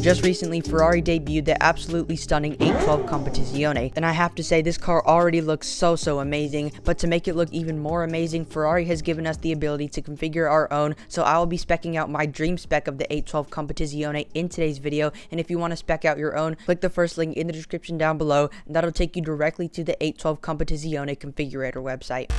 Just recently, Ferrari debuted the absolutely stunning 812 Competizione, and I have to say this car already looks so amazing, but to make it look even more amazing, Ferrari has given us the ability to configure our own, so I will be speccing out my dream spec of the 812 Competizione in today's video, and if you want to spec out your own, click the first link in the description down below, and that'll take you directly to the 812 Competizione configurator website.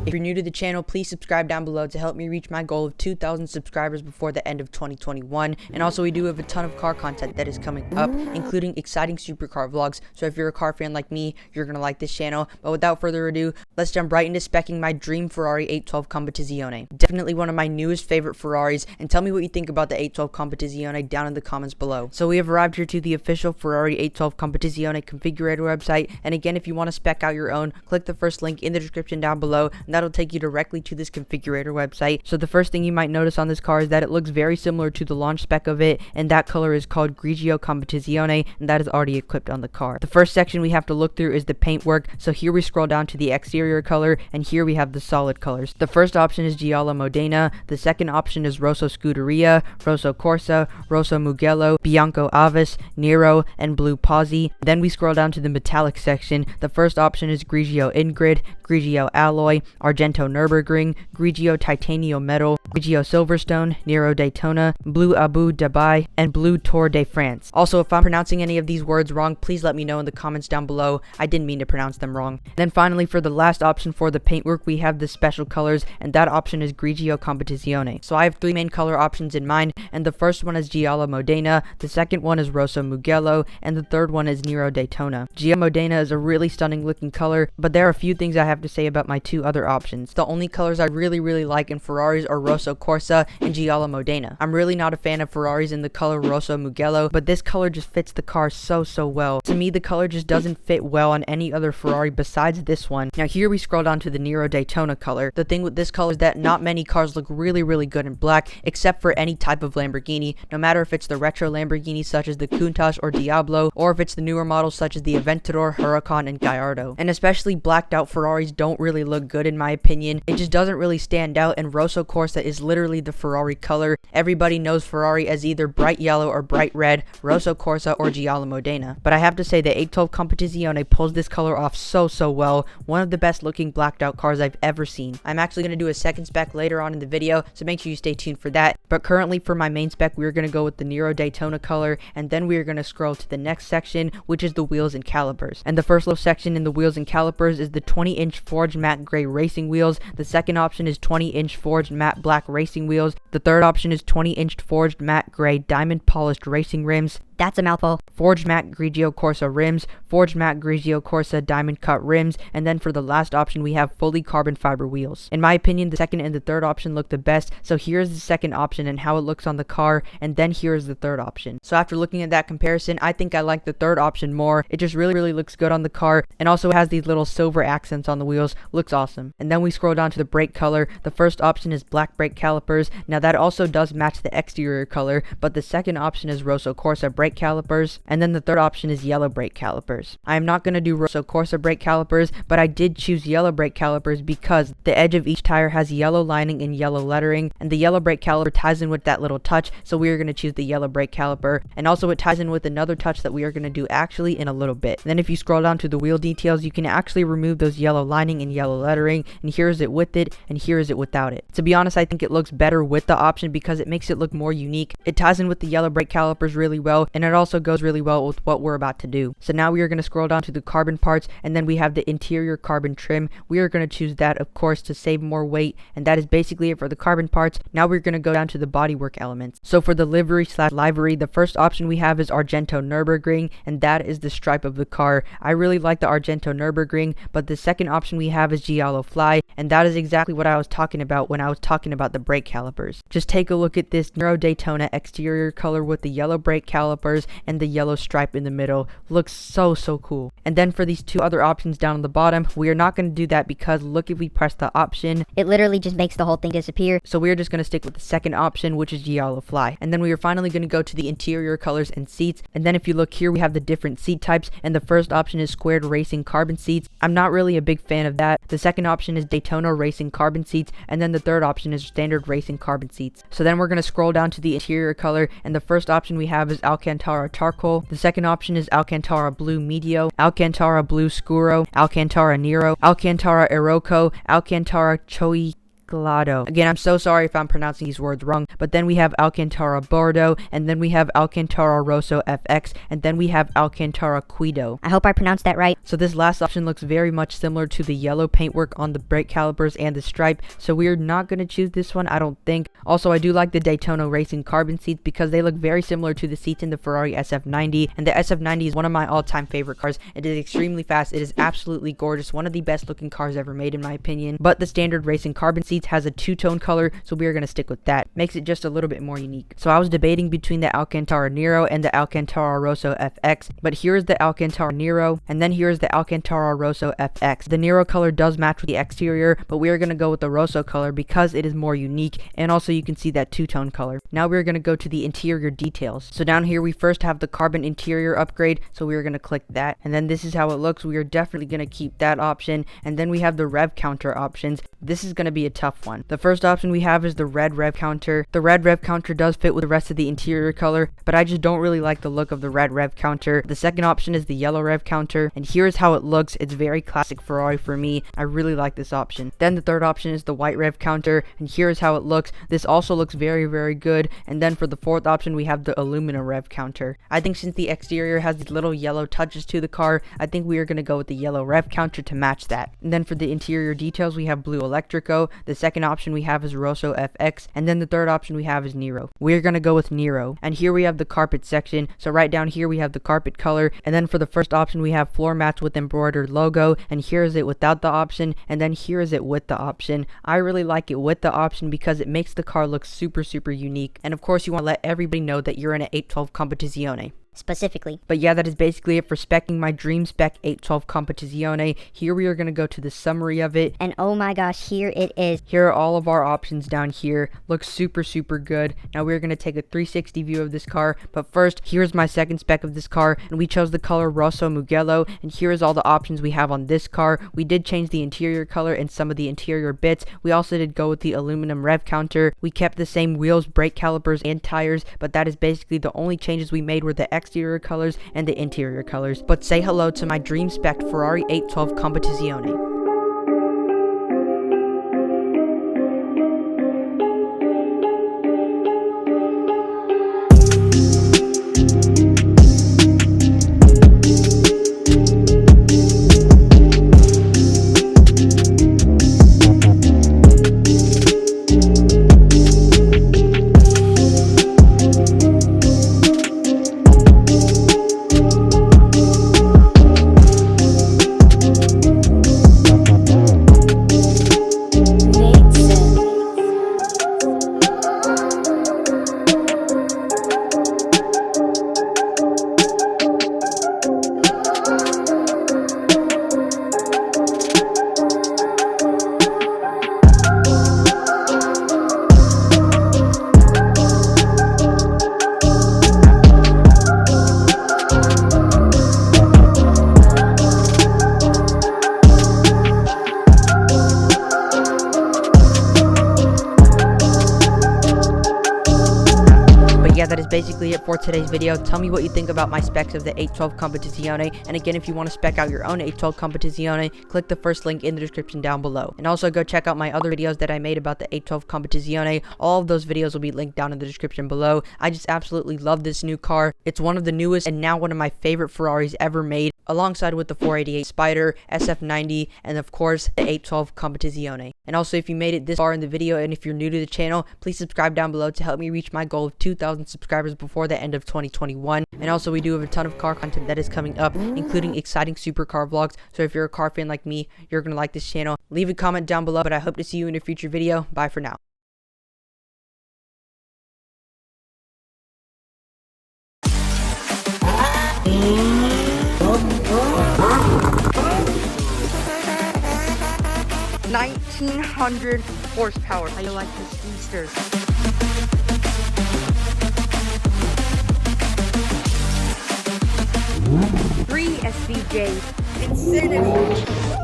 If you're new to the channel, please subscribe down below to help me reach my goal of 2,000 subscribers before the end of 2021. And also, we do have a ton of car content that is coming up, including exciting supercar vlogs. So if you're a car fan like me, you're going to like this channel. But without further ado, let's jump right into speccing my dream Ferrari 812 Competizione. Definitely one of my newest favorite Ferraris. And tell me what you think about the 812 Competizione down in the comments below. So we have arrived here to the official Ferrari 812 Competizione configurator website. And again, if you want to spec out your own, click the first link in the description down below. And that'll take you directly to this configurator website. So the first thing you might notice on this car is that it looks very similar to the launch spec of it, and that color is called Grigio Competizione, and that is already equipped on the car. The first section we have to look through is the paintwork. So here we scroll down to the exterior color, and here we have the solid colors. The first option is Giallo Modena, the second option is Rosso Scuderia, Rosso Corsa, Rosso Mugello, Bianco Avis, Nero, and Blue Pazzi. Then we scroll down to the metallic section. The first option is Grigio Ingrid, Grigio Alloy, Argento Nürburgring, Grigio Titanio Metal, Grigio Silverstone, Nero Daytona, Blue Abu Dhabi, and Blue Tour de France. Also, if I'm pronouncing any of these words wrong, please let me know in the comments down below. I didn't mean to pronounce them wrong. Then finally, for the last option for the paintwork, we have the special colors, and that option is Grigio Competizione. So I have three main color options in mind, and the first one is Giallo Modena, the second one is Rosso Mugello, and the third one is Nero Daytona. Giallo Modena is a really stunning looking color, but there are a few things I have to say about my two other options. The only colors I really like in Ferraris are Rosso Corsa and Giallo Modena. I'm really not a fan of Ferraris in the color Rosso Mugello, but this color just fits the car so well. To me, the color just doesn't fit well on any other Ferrari besides this one. Now here we scroll down to the Nero Daytona color. The thing with this color is that not many cars look really good in black, except for any type of Lamborghini, no matter if it's the retro Lamborghini such as the Countach or Diablo, or if it's the newer models such as the Aventador, Huracan, and Gallardo. And especially blacked out Ferraris don't really look good in my opinion. It just doesn't really stand out, and Rosso Corsa is literally the Ferrari color. Everybody knows Ferrari as either bright yellow or bright red, Rosso Corsa or Giallo Modena. But I have to say the 812 Competizione pulls this color off so well. One of the best looking blacked out cars I've ever seen. I'm actually going to do a second spec later on in the video, so make sure you stay tuned for that. But currently for my main spec, we're going to go with the Nero Daytona color, and then we're going to scroll to the next section, which is the wheels and calipers. And the first little section in the wheels and calipers is the 20-inch forged matte gray racing wheels. The second option is 20-inch forged matte black racing wheels. The third option is 20-inch forged matte gray diamond polished racing rims. That's a mouthful. Forged matte Grigio Corsa rims, forged matte Grigio Corsa diamond cut rims, and then for the last option we have fully carbon fiber wheels. In my opinion, the second and the third option look the best, so here's the second option and how it looks on the car, and then here's the third option. So after looking at that comparison, I think I like the third option more. It just really looks good on the car, and also has these little silver accents on the wheels. Looks awesome. And then we scroll down to the brake color. The first option is black brake calipers. Now that also does match the exterior color, but the second option is Rosso Corsa brake calipers, and then the third option is yellow brake calipers. I am not going to do Rosso Corsa brake calipers, but I did choose yellow brake calipers because the edge of each tire has yellow lining and yellow lettering, and the yellow brake caliper ties in with that little touch, so we are going to choose the yellow brake caliper, and also it ties in with another touch that we are going to do actually in a little bit. And then if you scroll down to the wheel details, you can actually remove those yellow lining and yellow lettering, and here is it with it, and here is it without it. To be honest, I think it looks better with the option because it makes it look more unique. It ties in with the yellow brake calipers really well, and it also goes really well with what we're about to do. So now we are going to scroll down to the carbon parts, and then we have the interior carbon trim. We are going to choose that, of course, to save more weight, and that is basically it for the carbon parts. Now we're going to go down to the bodywork elements. So for the livery, the first option we have is Argento Nürburgring, and that is the stripe of the car. I really like the Argento Nürburgring, but the second option we have is Giallo Flat. fly, and that is exactly what I was talking about when I was talking about the brake calipers. Just take a look at this Nero Daytona exterior color with the yellow brake calipers and the yellow stripe in the middle. Looks so cool. And then for these two other options down on the bottom, we are not going to do that because look, if we press the option, it literally just makes the whole thing disappear. So we're just going to stick with the second option, which is yellow fly. And then we are finally going to go to the interior colors and seats. And then if you look here, we have the different seat types, and the first option is squared racing carbon seats. I'm not really a big fan of that. The second option is Daytona racing carbon seats, and then the third option is standard racing carbon seats. So then we're going to scroll down to the interior color, and the first option we have is Alcantara charcoal. The second option is Alcantara blue medio, Alcantara blue scuro, Alcantara nero, Alcantara Iroko, Alcantara Choi. Again, I'm so sorry if I'm pronouncing these words wrong, but then we have Alcantara Bordeaux, and then we have Alcantara Rosso FX, and then we have Alcantara Quido. I hope I pronounced that right. So this last option looks very much similar to the yellow paintwork on the brake calipers and the stripe, so we're not going to choose this one, I don't think. Also, I do like the Daytona Racing carbon seats because they look very similar to the seats in the Ferrari SF90, and the SF90 is one of my all-time favorite cars. It is extremely fast, it is absolutely gorgeous, one of the best looking cars ever made in my opinion, but the standard racing carbon seats has a two-tone color, so we are going to stick with that. Makes it just a little bit more unique. So I was debating between the Alcantara Nero and the Alcantara Rosso FX, but here's the Alcantara Nero, and then here's the Alcantara Rosso FX. The Nero color does match with the exterior, but we are going to go with the Rosso color because it is more unique, and also you can see that two-tone color. Now we're going to go to the interior details. So down here we first have the carbon interior upgrade, so we are going to click that, and then this is how it looks. We are definitely going to keep that option, and then we have the rev counter options. This is going to be a tough one. The first option we have is the red rev counter. The red rev counter does fit with the rest of the interior color, but I just don't really like the look of the red rev counter. The second option is the yellow rev counter, and here's how it looks. It's very classic Ferrari for me. I really like this option. Then the third option is the white rev counter, and here's how it looks. This also looks very good. And then for the fourth option we have the aluminum rev counter. I think since the exterior has these little yellow touches to the car, I think we are going to go with the yellow rev counter to match that. And then for the interior details we have blue electrico. The second option we have is Rosso FX, and then the third option we have is Nero. We're gonna go with Nero. And here we have the carpet section. So right down here we have the carpet color, and then for the first option we have floor mats with embroidered logo, and here is it without the option, and then here is it with the option. I really like it with the option because it makes the car look super unique, and of course you want to let everybody know that you're in an 812 Competizione. Specifically. But yeah, that is basically it for specking my dream spec 812 Competizione. Here we are going to go to the summary of it. And oh my gosh, here it is. Here are all of our options down here. Looks super good. Now we're going to take a 360 view of this car. But first, here's my second spec of this car. And we chose the color Rosso Mugello. And here is all the options we have on this car. We did change the interior color and some of the interior bits. We also did go with the aluminum rev counter. We kept the same wheels, brake calipers, and tires. But that is basically the only changes we made were the exterior colors and the interior colors. But say hello to my dream spec Ferrari 812 Competizione. That is basically it for today's video. Tell me what you think about my specs of the 812 Competizione, and again, if you want to spec out your own 812 Competizione, click the first link in the description down below. And also go check out my other videos that I made about the 812 Competizione. All of those videos will be linked down in the description below. I just absolutely love this new car. It's one of the newest and now one of my favorite Ferraris ever made, alongside with the 488 Spider, SF90, and of course the 812 Competizione. And also, if you made it this far in the video and if you're new to the channel, please subscribe down below to help me reach my goal of 2,000 subscribers before the end of 2021. And also we do have a ton of car content that is coming up, including exciting supercar vlogs. So if you're a car fan like me, you're gonna like this channel. Leave a comment down below, but I hope to see you in a future video. Bye for now. $1,900 horsepower. How you like the speedster? Three SVJ. Insanity.